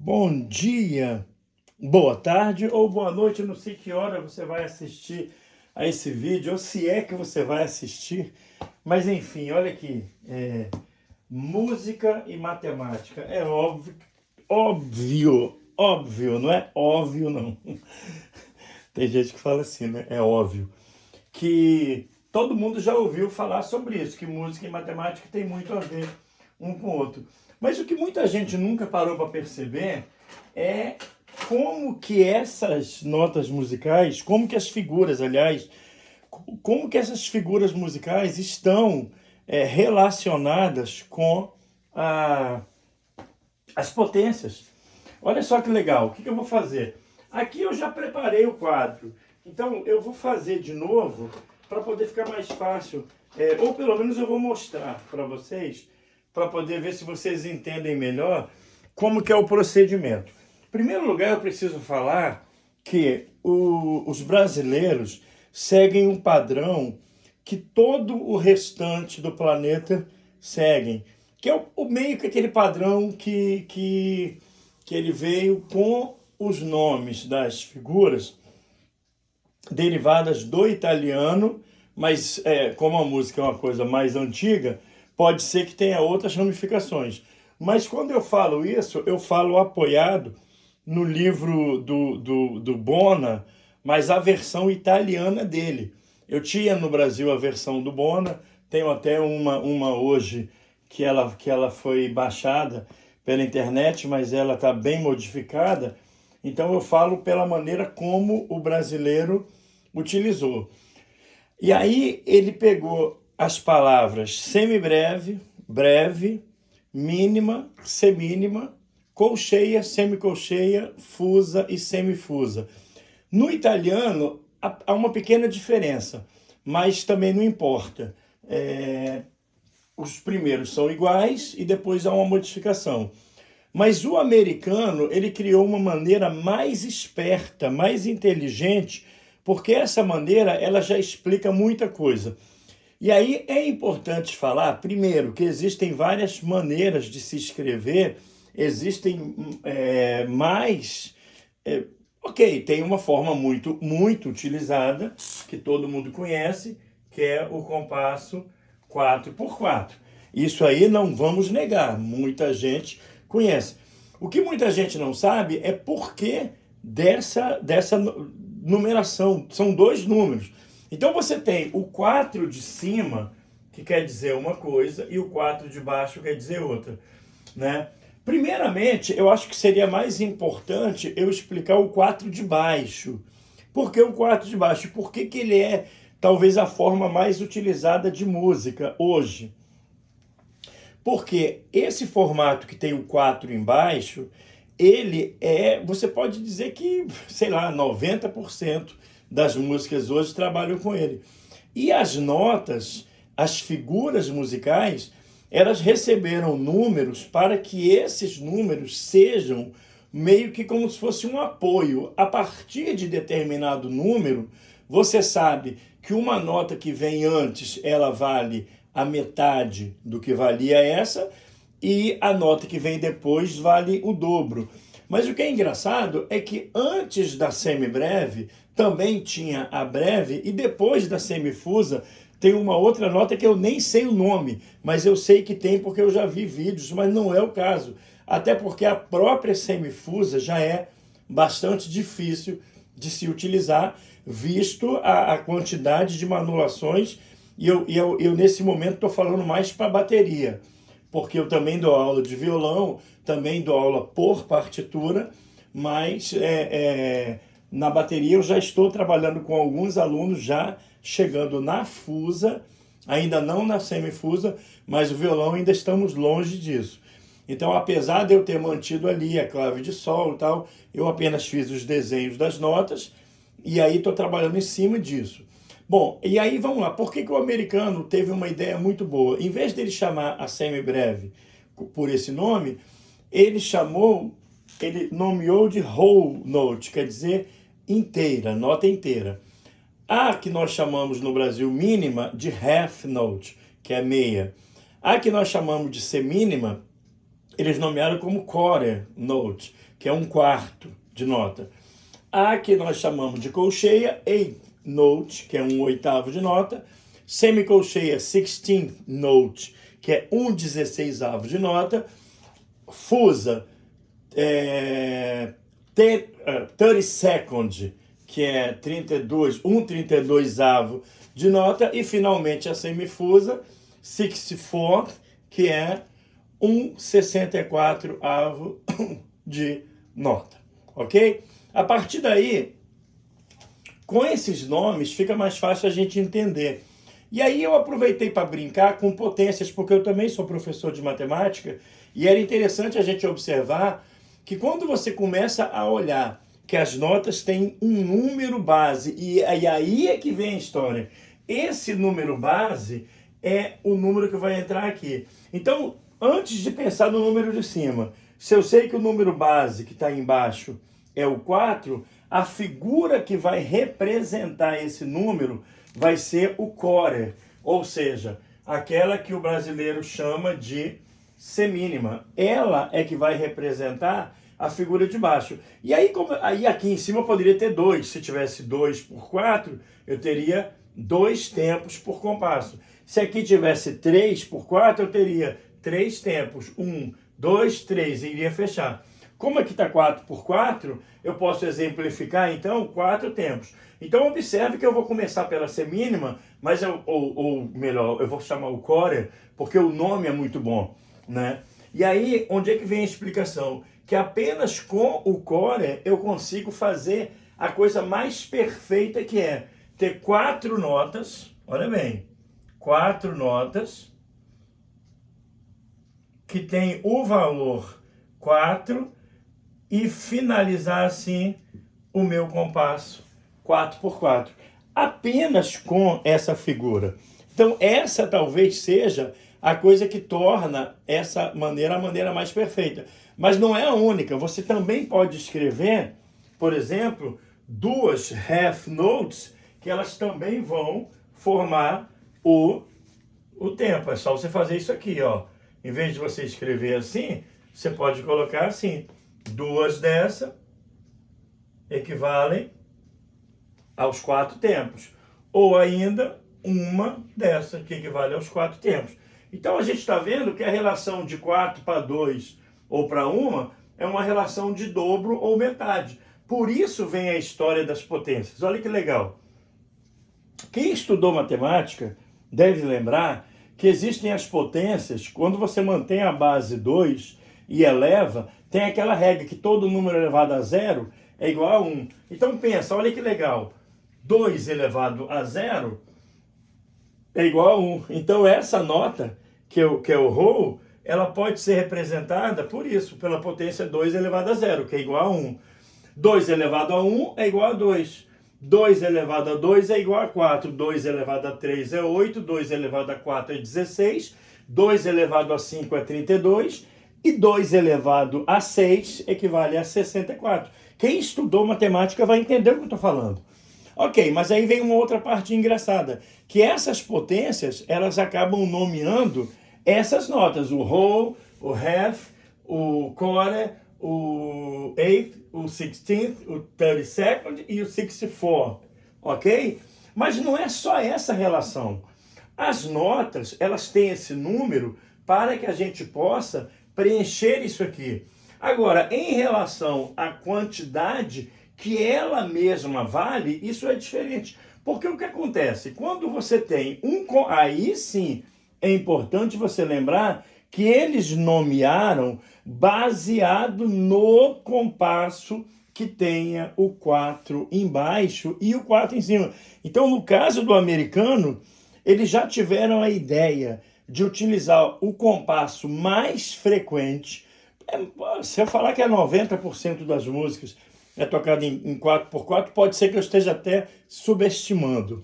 Bom dia, boa tarde ou boa noite, eu não sei que hora você vai assistir a esse vídeo, ou se é que você vai assistir, mas enfim, olha aqui, música e matemática, é óbvio, óbvio, não é óbvio não, tem gente que fala assim, né, é óbvio, que todo mundo já ouviu falar sobre isso, que música e matemática tem muito a ver um com o outro. Mas o que muita gente nunca parou para perceber é como que essas notas musicais, como que as figuras, aliás, como que essas figuras musicais estão relacionadas com a, as potências. Olha só que legal, o que eu vou fazer? Aqui eu já preparei o quadro, então eu vou fazer de novo para poder ficar mais fácil, ou pelo menos eu vou mostrar para vocês, para poder ver se vocês entendem melhor como que é o procedimento. Em primeiro lugar, eu preciso falar que os brasileiros seguem um padrão que todo o restante do planeta seguem, que é meio que aquele padrão que ele veio com os nomes das figuras derivadas do italiano, mas como a música é uma coisa mais antiga, pode ser que tenha outras ramificações. Mas quando eu falo isso, eu falo apoiado no livro do Bona, mas a versão italiana dele. Eu tinha no Brasil a versão do Bona, tenho até uma hoje que ela foi baixada pela internet, mas ela está bem modificada. Então eu falo pela maneira como o brasileiro utilizou. E aí ele pegou as palavras semibreve, breve, mínima, semínima, colcheia, semicolcheia, fusa e semifusa. No italiano há uma pequena diferença, mas também não importa. Os primeiros são iguais e depois há uma modificação. Mas o americano, ele criou uma maneira mais esperta, mais inteligente, porque essa maneira ela já explica muita coisa. E aí é importante falar, primeiro, que existem várias maneiras de se escrever, existem mais... ok, tem uma forma muito utilizada, que todo mundo conhece, que é o compasso 4x4. Isso aí não vamos negar, muita gente conhece. O que muita gente não sabe é por que dessa numeração. São dois números. Então você tem o 4 de cima, que quer dizer uma coisa, e o 4 de baixo quer dizer outra, né? Primeiramente, eu acho que seria mais importante eu explicar o 4 de baixo. Por que o 4 de baixo? Por que ele é talvez a forma mais utilizada de música hoje? Porque esse formato que tem o 4 embaixo, ele você pode dizer que, sei lá, 90% das músicas hoje trabalham com ele. E as notas, as figuras musicais, elas receberam números para que esses números sejam meio que como se fosse um apoio. A partir de determinado número, você sabe que uma nota que vem antes, ela vale a metade do que valia essa, e a nota que vem depois vale o dobro. Mas o que é engraçado é que antes da semibreve também tinha a breve, e depois da semifusa tem uma outra nota que eu nem sei o nome, mas eu sei que tem porque eu já vi vídeos, mas não é o caso. Até porque a própria semifusa já é bastante difícil de se utilizar, visto a quantidade de manulações, e eu nesse momento estou falando mais para bateria, porque eu também dou aula de violão, também dou aula por partitura, mas na bateria eu já estou trabalhando com alguns alunos já chegando na fusa, ainda não na semifusa, mas o violão ainda estamos longe disso. Então, apesar de eu ter mantido ali a clave de sol e tal, eu apenas fiz os desenhos das notas e aí estou trabalhando em cima disso. Bom, e aí vamos lá, por que o americano teve uma ideia muito boa? Em vez dele chamar a semibreve por esse nome, ele nomeou de whole note, quer dizer inteira, nota inteira. A que nós chamamos no Brasil mínima de half note, que é meia. A que nós chamamos de semínima eles nomearam como quarter note, que é um quarto de nota. A que nós chamamos de colcheia, eighth note, que é um oitavo de nota. Semicolcheia, 16th note, que é um 16º de nota. Fusa, 32nd, que é 32, um 32º de nota. E finalmente a semifusa, 64th, que é um 64º de nota, ok? A partir daí, com esses nomes, fica mais fácil a gente entender. E aí eu aproveitei para brincar com potências, porque eu também sou professor de matemática, e era interessante a gente observar que quando você começa a olhar que as notas têm um número base, e aí é que vem a história. Esse número base é o número que vai entrar aqui. Então, antes de pensar no número de cima, se eu sei que o número base que está embaixo é o 4, a figura que vai representar esse número vai ser o quarter, ou seja, aquela que o brasileiro chama de semínima. Ela é que vai representar a figura de baixo. E aí, aí aqui em cima eu poderia ter 2. Se tivesse 2 por 4, eu teria 2 tempos por compasso. Se aqui tivesse 3 por 4, eu teria 3 tempos. 1, 2, 3, e iria fechar. Como aqui está 4 por 4, eu posso exemplificar, então, 4 tempos. Então, observe que eu vou começar pela semínima, mas ou melhor, eu vou chamar o quarter, porque o nome é muito bom, né? E aí, onde é que vem a explicação? Que apenas com o quarter eu consigo fazer a coisa mais perfeita, que é ter 4 notas, olha bem, 4 notas, que tem o valor 4, e finalizar assim o meu compasso 4 por 4. Apenas com essa figura. Então essa talvez seja a coisa que torna essa maneira a maneira mais perfeita. Mas não é a única. Você também pode escrever, por exemplo, 2 half notes, que elas também vão formar o tempo. É só você fazer isso aqui, ó. Em vez de você escrever assim, você pode colocar assim. 2 dessa equivalem aos 4 tempos. Ou ainda, uma dessa que equivale aos 4 tempos. Então a gente está vendo que a relação de 4 para 2 ou para 1 é uma relação de dobro ou metade. Por isso vem a história das potências. Olha que legal. Quem estudou matemática deve lembrar que existem as potências, quando você mantém a base 2 e eleva, tem aquela regra que todo número elevado a 0 é igual a 1. Então pensa, olha que legal. 2 elevado a 0 é igual a 1. Então essa nota, que é o Rho, ela pode ser representada por isso, pela potência 2 elevado a 0, que é igual a 1. 2 elevado a 1 é igual a 2. 2 elevado a 2 é igual a 4. 2 elevado a 3 é 8. 2 elevado a 4 é 16. 2 elevado a 5 é 32. E 2 elevado a 6 equivale a 64. Quem estudou matemática vai entender o que eu estou falando. Ok, mas aí vem uma outra parte engraçada, que essas potências, elas acabam nomeando essas notas, o whole, o half, o quarter, o eighth, o 16th, o 32nd e o 64th, ok? Mas não é só essa relação. As notas, elas têm esse número para que a gente possa preencher isso aqui. Agora, em relação à quantidade que ela mesma vale, isso é diferente. Porque o que acontece? Quando você tem aí sim é importante você lembrar que eles nomearam baseado no compasso que tenha o 4 embaixo e o 4 em cima. Então, no caso do americano, eles já tiveram a ideia de utilizar o compasso mais frequente. Se eu falar que é 90% das músicas é tocada em 4x4, pode ser que eu esteja até subestimando.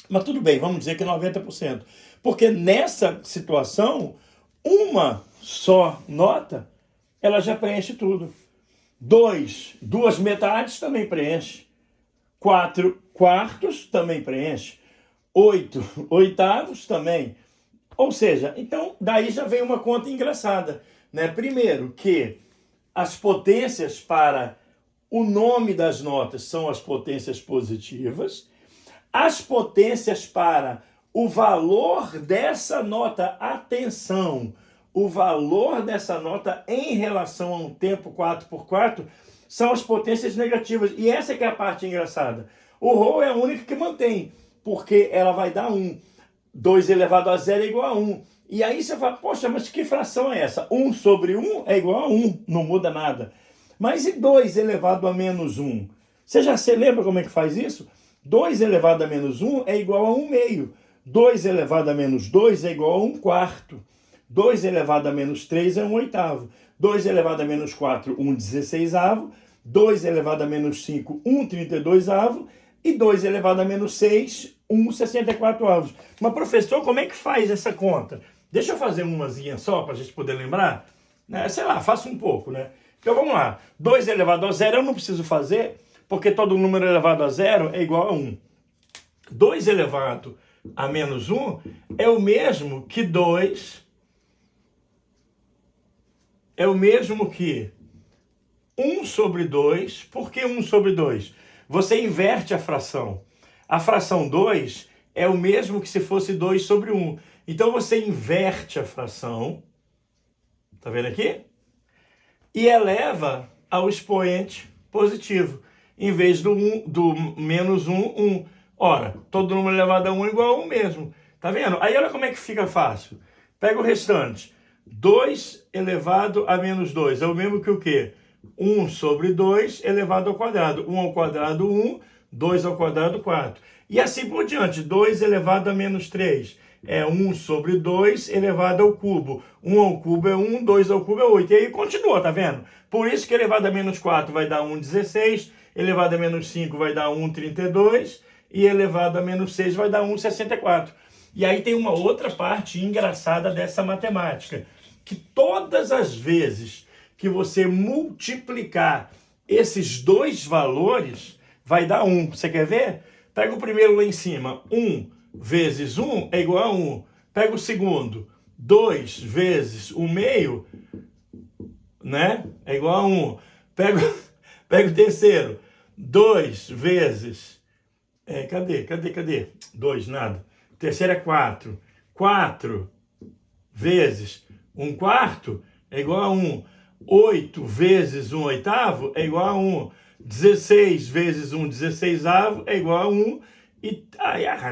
Mas tudo bem, vamos dizer que é 90%. Porque nessa situação, uma só nota, ela já preenche tudo. Duas metades também preenche. 4 quartos também preenche. 8 oitavos também. Ou seja, então daí já vem uma conta engraçada. né? Primeiro, que as potências para o nome das notas são as potências positivas, as potências para o valor dessa nota, atenção, o valor dessa nota em relação a um tempo 4x4 são as potências negativas. E essa que é a parte engraçada. O Rho é a única que mantém, porque ela vai dar 1. 2 elevado a 0 é igual a 1. E aí você fala, poxa, mas que fração é essa? 1 sobre 1 é igual a 1, não muda nada. Mas e 2 elevado a menos 1? Você lembra como é que faz isso? 2 elevado a menos 1 é igual a 1 meio. 2 elevado a menos 2 é igual a 1 quarto. 2 elevado a menos 3 é 1 oitavo. 2 elevado a menos 4, 1 16avo. 2 elevado a menos 5, 1 32avo. E 2 elevado a menos 6, 1 64avos. Mas, professor, como é que faz essa conta? Deixa eu fazer umazinha só para a gente poder lembrar. Sei lá, faça um pouco, né? Então, vamos lá. 2 elevado a 0 eu não preciso fazer, porque todo número elevado a 0 é igual a 1. 2 elevado a menos 1 é o mesmo que 2... É o mesmo que 1 sobre 2. Por que 1 sobre 2? Você inverte a fração. A fração 2 é o mesmo que se fosse 2 sobre 1. Então, você inverte a fração. Tá vendo aqui? E eleva ao expoente positivo. Em vez do menos 1, 1. Ora, todo número elevado a 1 é igual a 1 mesmo. Tá vendo? Aí, olha como é que fica fácil. Pega o restante. 2 elevado a menos 2 é o mesmo que o quê? 1 sobre 2 elevado ao quadrado. 1 ao quadrado, 1. 2 ao quadrado, 4. E assim por diante. 2 elevado a menos 3 é 1 sobre 2 elevado ao cubo. 1 ao cubo é 1, 2 ao cubo é 8. E aí continua, tá vendo? Por isso que elevado a menos 4 vai dar 1, 16. Elevado a menos 5 vai dar 1, 32. E elevado a menos 6 vai dar 1, 64. E aí tem uma outra parte engraçada dessa matemática, que todas as vezes que você multiplicar esses dois valores, vai dar 1. Você quer ver? Pega o primeiro lá em cima. 1 vezes 1 é igual a 1. Pega o segundo. 2 vezes 1 meio, né? É igual a 1. Pega o terceiro. 2 vezes... Cadê? 2, nada. O terceiro é 4. 4 vezes 1 quarto é igual a 1. 8 vezes 1 oitavo é igual a 1. 16 vezes 1 16avo é igual a 1. E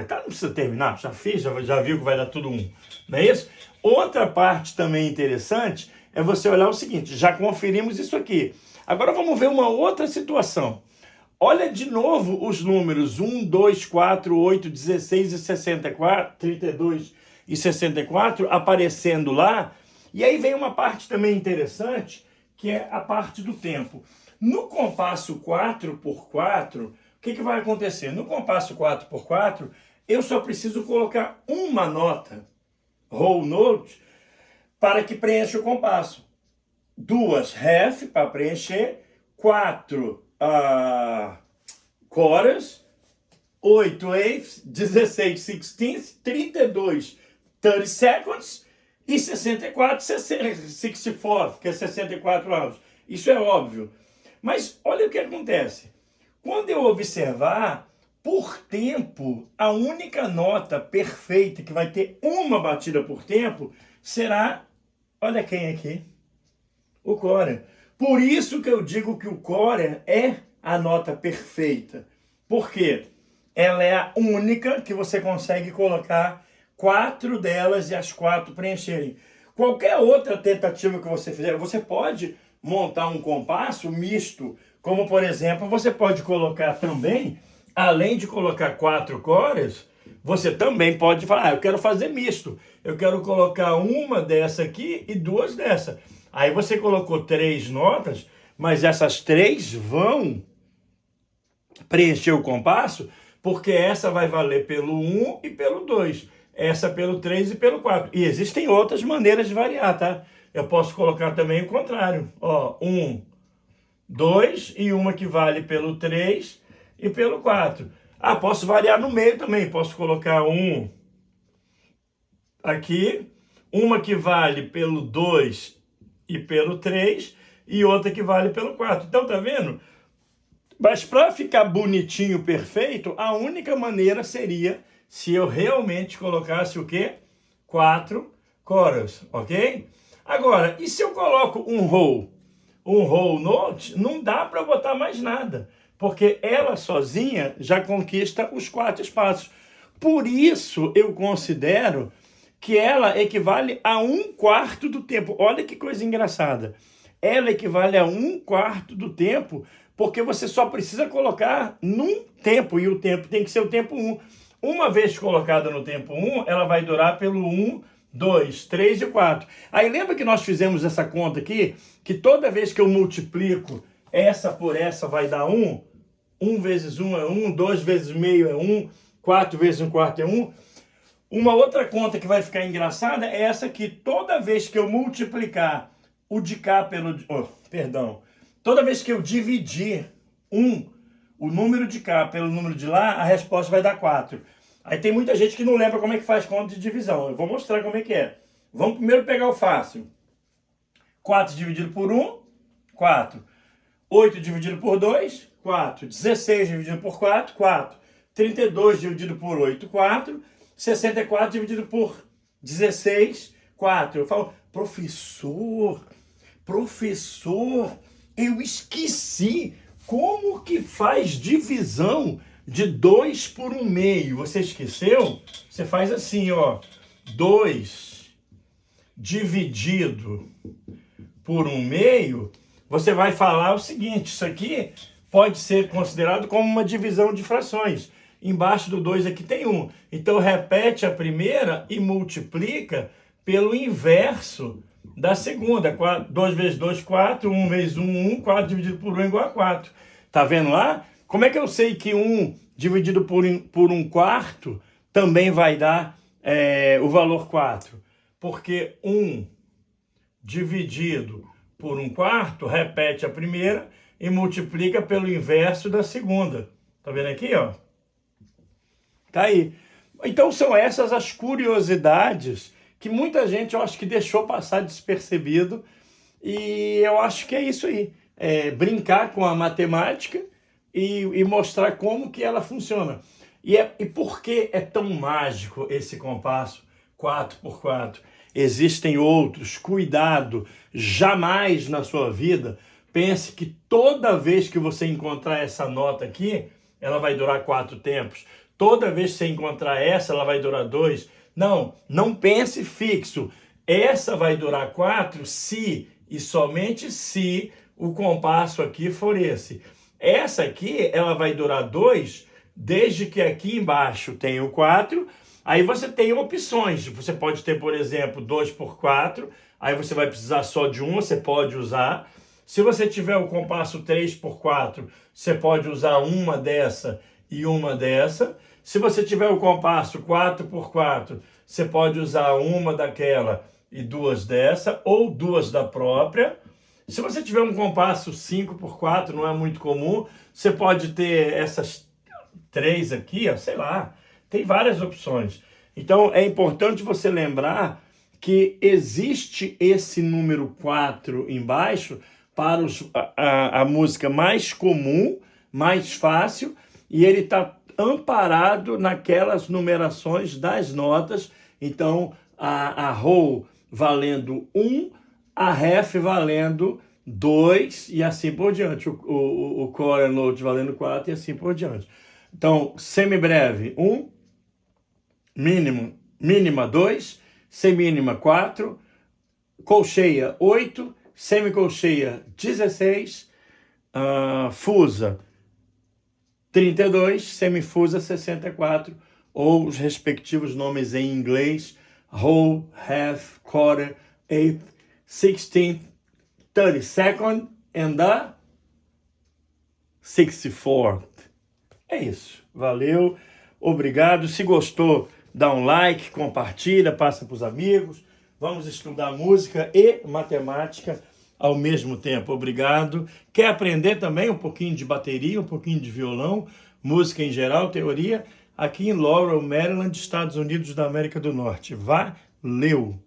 não precisa terminar, já fiz, já viu que vai dar tudo 1. Não é isso? Outra parte também interessante é você olhar o seguinte, já conferimos isso aqui. Agora vamos ver uma outra situação. Olha de novo os números 1, 2, 4, 8, 16 e 64, 32 e 64 aparecendo lá. E aí vem uma parte também interessante, que é a parte do tempo. No compasso 4x4, o que vai acontecer? No compasso 4x4, eu só preciso colocar uma nota, whole note, para que preencha o compasso. 2 half para preencher, 4 quarters, 8 eighths, 16 sixteenths, 32 30 seconds e 64 64, que é 64 avos. Isso é óbvio. Mas olha o que acontece. Quando eu observar, por tempo, a única nota perfeita que vai ter uma batida por tempo será, olha quem aqui, o quarter. Por isso que eu digo que o quarter é a nota perfeita. Por quê? Ela é a única que você consegue colocar 4 delas e as 4 preencherem. Qualquer outra tentativa que você fizer, você pode montar um compasso misto, como por exemplo, você pode colocar também, além de colocar 4 quarters, você também pode falar, eu quero fazer misto, eu quero colocar uma dessa aqui e 2 dessa. Aí você colocou 3 notas, mas essas 3 vão preencher o compasso, porque essa vai valer pelo 1 e pelo 2. Essa pelo 3 e pelo 4. E existem outras maneiras de variar, tá? Eu posso colocar também o contrário. Ó, 1, 2 e uma que vale pelo 3 e pelo 4. Posso variar no meio também. Posso colocar 1 aqui, uma que vale pelo 2 e pelo 3, e outra que vale pelo 4. Então, tá vendo? Mas para ficar bonitinho, perfeito, a única maneira seria se eu realmente colocasse o quê? 4 quarters, ok? Agora, e se eu coloco um whole? Um whole note, não dá para botar mais nada, porque ela sozinha já conquista os 4 espaços. Por isso, eu considero que ela equivale a 1/4 do tempo. Olha que coisa engraçada. Ela equivale a 1/4 do tempo, porque você só precisa colocar num tempo, e o tempo tem que ser o tempo 1. Uma vez colocada no tempo 1, ela vai durar pelo 1, 2, 3 e 4. Aí lembra que nós fizemos essa conta aqui? Que toda vez que eu multiplico essa por essa vai dar 1? 1 vezes 1 é 1, 2 vezes meio é 1, 4 vezes 1/4 é 1. Uma outra conta que vai ficar engraçada é essa aqui. Toda vez que eu multiplicar o de cá pelo... Toda vez que eu dividir o número de cá pelo número de lá, a resposta vai dar 4. Aí tem muita gente que não lembra como é que faz conta de divisão. Eu vou mostrar como é que é. Vamos primeiro pegar o fácil. 4 dividido por 1, 4. 8 dividido por 2, 4. 16 dividido por 4, 4. 32 dividido por 8, 4. 64 dividido por 16, 4. Eu falo, professor, eu esqueci como que faz divisão de 2 por 1/2. Você esqueceu? Você faz assim, ó. 2 dividido por 1/2, você vai falar o seguinte, isso aqui pode ser considerado como uma divisão de frações. Embaixo do 2 aqui tem 1. Então, repete a primeira e multiplica pelo inverso da segunda. 2 vezes 2, 4. 1 vezes 1, 1. 4 dividido por 1 é igual a 4. Tá vendo lá? Como é que eu sei que 1 dividido por 1/4 também vai dar o valor 4? Porque 1 dividido por 1/4 repete a primeira e multiplica pelo inverso da segunda. Tá vendo aqui, ó? Tá aí. Então são essas as curiosidades que muita gente, eu acho que deixou passar despercebido, e eu acho que é isso aí. Brincar com a matemática e mostrar como que ela funciona. E por que é tão mágico esse compasso 4x4? Existem outros, cuidado, jamais na sua vida pense que toda vez que você encontrar essa nota aqui, ela vai durar 4 tempos. Toda vez que você encontrar essa, ela vai durar 2. Não pense fixo. Essa vai durar 4 se e somente se o compasso aqui for esse. Essa aqui, ela vai durar 2, desde que aqui embaixo tem o 4. Aí você tem opções. Você pode ter, por exemplo, 2x4. Aí você vai precisar só de um, você pode usar. Se você tiver o compasso 3x4, você pode usar uma dessa e uma dessa. Se você tiver o compasso 4x4, você pode usar uma daquela e 2 dessa, ou 2 da própria. Se você tiver um compasso 5x4, não é muito comum, você pode ter essas 3 aqui, ó, sei lá, tem várias opções. Então é importante você lembrar que existe esse número 4 embaixo para a música mais comum, mais fácil, e ele está amparado naquelas numerações das notas. Então, a whole valendo 1, a half valendo 2 e assim por diante. O quarter note valendo 4 e assim por diante. Então, semibreve 1, mínima 2, semínima 4, colcheia 8, semicolcheia 16, fusa 32, semifusa 64, ou os respectivos nomes em inglês, whole, half, quarter, eighth, 16th, 32nd and the 64th. É isso. Valeu, obrigado. Se gostou, dá um like, compartilha, passa para os amigos. Vamos estudar música e matemática ao mesmo tempo. Obrigado. Quer aprender também um pouquinho de bateria, um pouquinho de violão, música em geral, teoria? Aqui em Laurel, Maryland, Estados Unidos da América do Norte. Valeu!